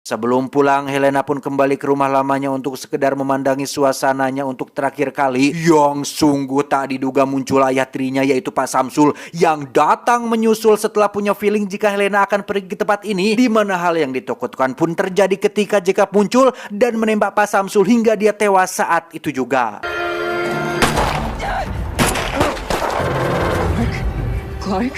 Sebelum pulang, Helena pun kembali ke rumah lamanya untuk sekedar memandangi suasananya untuk terakhir kali. Yang sungguh tak diduga muncul ayah tirinya, yaitu Pak Samsul, yang datang menyusul setelah punya feeling jika Helena akan pergi ke tempat ini. Di mana hal yang ditakutkan pun terjadi ketika Jacob muncul dan menembak Pak Samsul hingga dia tewas saat itu juga. Clark?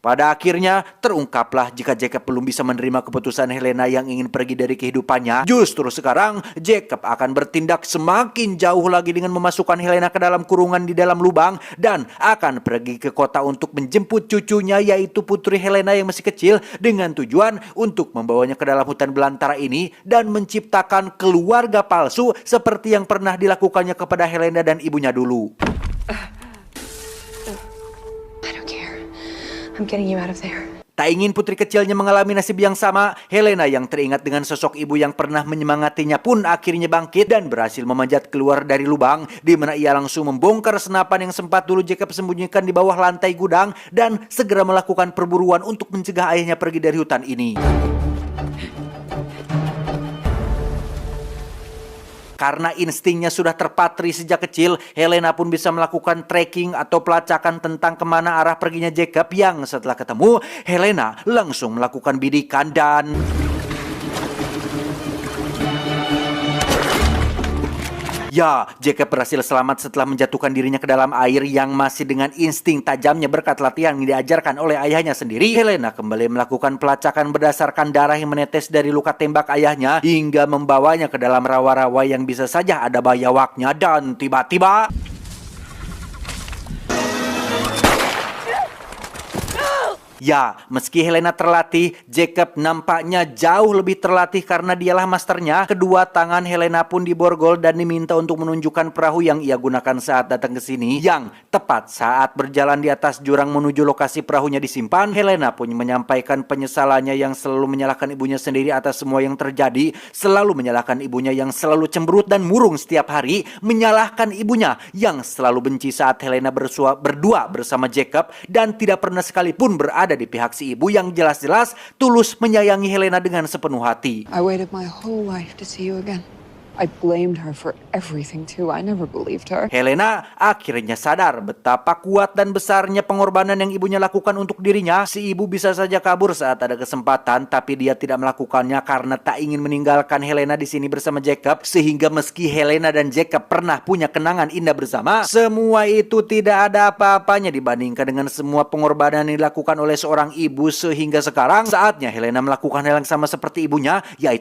Pada akhirnya terungkaplah jika Jacob belum bisa menerima keputusan Helena yang ingin pergi dari kehidupannya. Justru sekarang Jacob akan bertindak semakin jauh lagi dengan memasukkan Helena ke dalam kurungan di dalam lubang dan akan pergi ke kota untuk menjemput cucunya, yaitu putri Helena yang masih kecil, dengan tujuan untuk membawanya ke dalam hutan belantara ini dan menciptakan keluarga palsu seperti yang pernah dilakukannya kepada Helena dan ibunya dulu. I'm getting you out of there. Tak ingin putri kecilnya mengalami nasib yang sama, Helena yang teringat dengan sosok ibu yang pernah menyemangatinya pun akhirnya bangkit dan berhasil memanjat keluar dari lubang, di mana ia langsung membongkar senapan yang sempat dulu Jacob sembunyikan di bawah lantai gudang dan segera melakukan perburuan untuk mencegah ayahnya pergi dari hutan ini. Karena instingnya sudah terpatri sejak kecil, Helena pun bisa melakukan tracking atau pelacakan tentang kemana arah perginya Jacob, yang setelah ketemu, Helena langsung melakukan bidikan dan... Ya, Jacob berhasil selamat setelah menjatuhkan dirinya ke dalam air yang masih dengan insting tajamnya berkat latihan yang diajarkan oleh ayahnya sendiri. Helena kembali melakukan pelacakan berdasarkan darah yang menetes dari luka tembak ayahnya hingga membawanya ke dalam rawa-rawa yang bisa saja ada bayawaknya dan tiba-tiba... Ya, meski Helena terlatih, Jacob nampaknya jauh lebih terlatih karena dialah masternya. Kedua tangan Helena pun diborgol dan diminta untuk menunjukkan perahu yang ia gunakan saat datang ke sini. Yang tepat saat berjalan di atas jurang menuju lokasi perahunya disimpan, Helena pun menyampaikan penyesalannya yang selalu menyalahkan ibunya sendiri atas semua yang terjadi. Selalu menyalahkan ibunya yang selalu cemberut dan murung setiap hari. Menyalahkan ibunya yang selalu benci saat Helena berdua bersama Jacob dan tidak pernah sekalipun berada di pihak si ibu yang jelas-jelas tulus menyayangi Helena dengan sepenuh hati. I waited my whole life to see you again. I blamed her for everything too. I never believed her. Helena akhirnya sadar betapa kuat dan besarnya pengorbanan yang ibunya lakukan untuk dirinya. Si ibu bisa saja kabur saat ada kesempatan, tapi dia tidak melakukannya karena tak ingin meninggalkan Helena di sini bersama Jacob. Sehingga meski Helena dan Jacob pernah punya kenangan indah bersama, semua itu tidak ada apa-apanya dibandingkan dengan semua pengorbanan yang dilakukan oleh seorang ibu. Sehingga sekarang saatnya Helena melakukan hal yang sama seperti ibunya, yaitu